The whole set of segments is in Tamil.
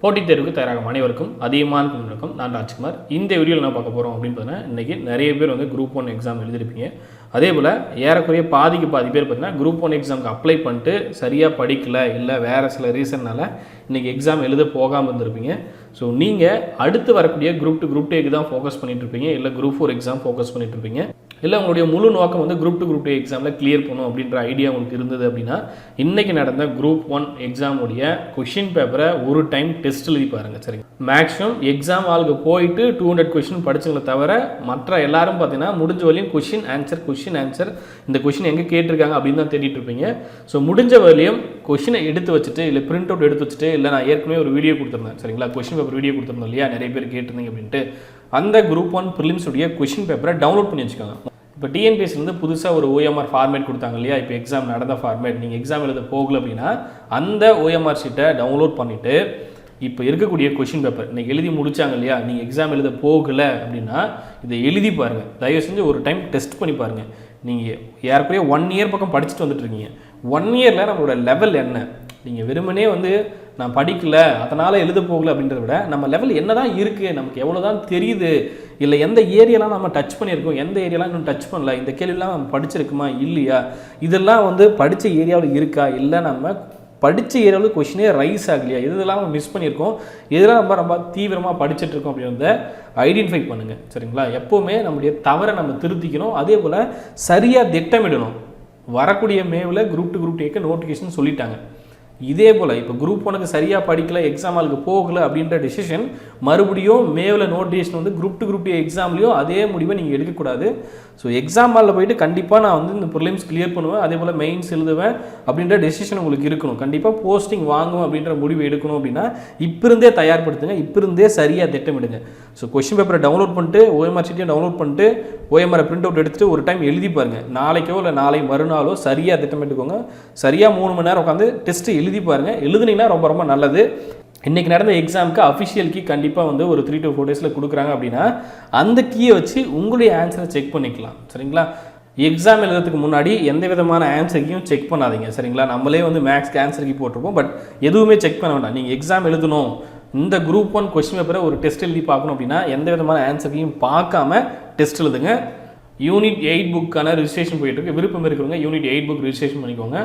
போட்டித் தேர்வுக்கு தயாராகும் அனைவருக்கும் அதிகமான வணக்கம். நான் ராஜ்குமார். இந்த வீடியோவில் என்ன பார்க்க போகிறோம் அப்படின்னு பார்த்தீங்கன்னா, இன்றைக்கி நிறைய பேர் வந்து குரூப் 1 எக்ஸாம் எழுதிருப்பீங்க. அதே போல் ஏறக்குறைய பாதி பேர் பார்த்தீங்கன்னா குரூப் 1 எக்ஸாமுக்கு அப்ளை பண்ணிட்டு சரியாக படிக்கலை, இல்லை வேறு சில ரீசன்னால் இன்றைக்கி எக்ஸாம் எழுத போகாமல் இருந்திருப்பீங்க. ஸோ நீங்கள் அடுத்து வரக்கூடிய குரூப் 2 தான் ஃபோக்கஸ் பண்ணிகிட்ருப்பீங்க, இல்லை குரூப் 4 எக்ஸாம் ஃபோக்கஸ் பண்ணிகிட்ருப்பீங்க. இல்லை உங்களுடைய முழு நோக்கம் வந்து குரூப் 2 எக்ஸாமில் கிளியர் பண்ணணும் அப்படின்ற ஐடியா உங்களுக்கு இருந்தது அப்படின்னா, இன்றைக்கி நடந்த குரூப் 1 எக்ஸாமுடைய கொஷின் பேப்பரை ஒரு டைம் டெஸ்ட் எழுதி பாருங்கள். சரிங்க, மேக்ஸிமம் எக்ஸாம் ஆளுக்கு போயிட்டு 200 கொஷின் படிச்சுங்களை தவிர மற்ற எல்லாரும் பார்த்தீங்கன்னா முடிஞ்ச வரையும் கொஷின் ஆன்சர் இந்த கொஷின் எங்கே கேட்டிருக்காங்க அப்படின்னு தான் தேடிட்டு இருப்பீங்க. ஸோ முடிஞ்ச வரையும் கொஷினை எடுத்து வச்சுட்டு, இல்லை பிரிண்ட் அவுட் எடுத்து வச்சுட்டு, இல்லை நான் ஏற்கனவே ஒரு வீடியோ கொடுத்துருந்தேன் சரிங்களா, கொஷின் பேப்பர் வீடியோ கொடுத்துருந்தோம் இல்லையா, நிறைய பேர் கேட்டிருந்தீங்க அப்படின்ட்டு, அந்த குரூப் 1 ப்ரிலிம்ஸுடைய கொஷின் பேப்பரை டவுன்லோட் பண்ணி வச்சுக்கோங்க. இப்போ டிஎன்பிஎஸ்சிலேருந்து புதுசாக ஒரு ஓஎம்ஆர் ஃபார்மேட் கொடுத்தாங்க இல்லையா, இப்போ எக்ஸாம் நடந்த ஃபார்மேட், நீங்கள் எக்ஸாம் எழுத போகல அப்படின்னா அந்த ஓஎம்ஆர் ஷீட்டை டவுன்லோட் பண்ணிவிட்டு இப்போ இருக்கக்கூடிய கொஷின் பேப்பர் இன்றைக்கி எழுதி முடித்தாங்க இல்லையா, நீங்கள் எக்ஸாம் எழுத போகலை அப்படின்னா இதை எழுதி பாருங்கள். தயவு செஞ்சு ஒரு டைம் டெஸ்ட் பண்ணி பாருங்கள். நீங்கள் ஏறக்குறைய 1 இயர் பக்கம் படிச்சுட்டு வந்துட்டுருக்கீங்க. 1 இயரில் நம்மளோட லெவல் என்ன, நீங்கள் வெறுமனே வந்து நான் படிக்கலை அதனால் எழுத போகலை அப்படின்றத விட நம்ம லெவல் என்ன தான் இருக்குது, நமக்கு எவ்வளோ தான் தெரியுது, இல்லை எந்த ஏரியாலாம் நம்ம டச் பண்ணியிருக்கோம், எந்த ஏரியாலாம் இன்னும் டச் பண்ணல, இந்த கேள்விலாம் நம்ம படிச்சிருக்குமா இல்லையா, இதெல்லாம் வந்து படித்த ஏரியாவில் இருக்கா, இல்லை நம்ம படித்த ஏரியாவில் கொஷினே ரைஸ் ஆகலையா, இதெல்லாம் நம்ம மிஸ் பண்ணியிருக்கோம், இதெல்லாம் ரொம்ப தீவிரமாக படிச்சுட்ருக்கோம் அப்படின்றத ஐடென்டிஃபை பண்ணுங்கள். சரிங்களா, எப்போவுமே நம்முடைய தவறை நம்ம திருத்திக்கணும். அதே போல் சரியாக திட்டமிடணும். வரக்கூடிய மேவில் குரூப் 2 நோட்டிஃபிகேஷன் சொல்லிட்டாங்க. இதே போல் இப்போ குரூப் 1க்கு சரியாக படிக்கல, எக்ஸாம் ஆளுக்கு போகலை அப்படின்ற டிசிஷன் மறுபடியும் மேவில் நோட்டிஃபிகேஷன் வந்து குரூப் 2 எக்ஸாம்லேயும் அதே முடிவை நீங்கள் எடுக்கக்கூடாது. ஸோ எக்ஸாம் ஹாலில் போயிட்டு கண்டிப்பாக நான் வந்து இந்த ப்ரிலிம்ஸ் கிளியர் பண்ணுவேன், அதே போல் மெயின்ஸ் எழுதுவேன் அப்படின்ற டெசிஷன் உங்களுக்கு இருக்கணும். கண்டிப்பாக போஸ்டிங் வாங்குவேன் அப்படின்ற முடிவு எடுக்கணும் அப்படின்னா இருந்தே தயார்படுத்துங்க, இருந்தே சரியாக திட்டமிடுங்க. ஸோ கொஷின் பேப்பரை டவுன்லோட் பண்ணிட்டு, ஓஎம்ஆர் ஷீட்டையும் டவுன்லோட் பண்ணிட்டு, ஓஎம்ஆரை பிரிண்ட் அவுட் எடுத்துகிட்டு ஒரு டைம் எழுதி பாருங்கள். நாளைக்கோ இல்லை நாளை மறுநாளோ சரியாக திட்டமிட்டுக்கோங்க. சரியாக 3 மணி நேரம் உட்காந்து டெஸ்ட்டு எழுதி பாருங்கள். எழுதுனீங்கன்னா ரொம்ப நல்லது. இன்றைக்கி நடந்த எக்ஸாமுக்கு அஃபிஷியல் கீ கண்டிப்பாக வந்து ஒரு 3 to 4 டேஸில் கொடுக்குறாங்க அப்படின்னா அந்த கீயை வச்சு உங்களுடைய ஆன்சரை செக் பண்ணிக்கலாம். சரிங்களா, எக்ஸாம் எழுதுறதுக்கு முன்னாடி எந்த விதமான ஆன்சர் செக் பண்ணாதீங்க. சரிங்களா, நம்மளே வந்து மேக்ஸ்க்கு ஆன்சர் கீ போட்டிருப்போம், பட் எதுவுமே செக் பண்ண வேண்டாம். நீங்கள் எக்ஸாம் எழுதணும், இந்த குரூப் 1 கொஸ்டின் பேப்பரை ஒரு டெஸ்ட் எழுதி பார்க்கணும் அப்படின்னா எந்த விதமான ஆன்சர் கீயும் பார்க்காம டெஸ்ட் எழுதுங்க. யூனிட் 8 புக்கான ரிஜிஸ்ட்ரேஷன் போயிட்டுருக்கு. விருப்பம் இருக்கிறவங்க யூனிட் 8 புக் ரிஜிஸ்ட்ரேஷன் பண்ணிக்கோங்க.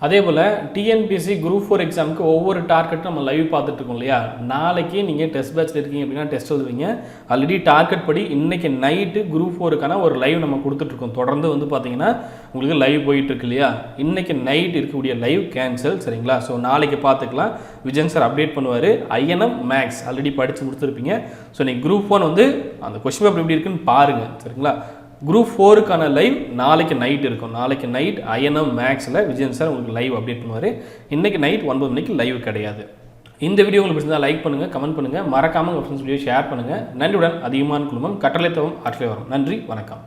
அதே போல் டிஎன்பிஎஸ்சி குரூப் 4 எக்ஸாமுக்கு ஒவ்வொரு டார்கெட்டும் நம்ம லைவ் பார்த்துட்ருக்கோம் இல்லையா. நாளைக்கு நீங்கள் டெஸ்ட் பேட்சில் இருக்கீங்க அப்படின்னா டெஸ்ட் எழுதுவீங்க. ஆல்ரெடி டார்கெட் படி இன்றைக்கி நைட்டு குரூப் 4க்கான ஒரு லைவ் நம்ம கொடுத்துட்ருக்கோம். தொடர்ந்து வந்து பார்த்தீங்கன்னா உங்களுக்கு லைவ் போயிட்டுருக்கு இல்லையா. இன்றைக்கி நைட் இருக்கக்கூடிய லைவ் கேன்சல். சரிங்களா, ஸோ நாளைக்கு பார்த்துக்கலாம். விஜயன் சார் அப்டேட் பண்ணுவார். ஐஎன்எம் மேக்ஸ் ஆல்ரெடி படித்து கொடுத்துருப்பீங்க. ஸோ நீங்கள் குரூப் 1 வந்து அந்த கொஸ்டின் பேப்பர் எப்படி இருக்குன்னு பாருங்கள். சரிங்களா, குரூப் 4க்கான லைவ் நாளைக்கு நைட் இருக்கும். நாளைக்கு நைட் ஐஎன்எம் மேக்ஸில் விஜயன் சார் உங்களுக்கு லைவ் அப்டேட் பண்ணுவார். இன்றைக்கி நைட் 9 மணிக்கு லைவ் கிடையாது. இந்த வீடியோ உங்களுக்கு பிடிச்சிருந்தால் லைக் பண்ணுங்கள், கமெண்ட் பண்ணுங்கள், மறக்காமல் உங்கள் ஃப்ரெண்ட்ஸ் வீடியோ ஷேர் பண்ணுங்கள். நன்றியுடன் அதிகமான குழுமம் கட்டளை தவம் ஆற்றலை வரும். நன்றி, வணக்கம்.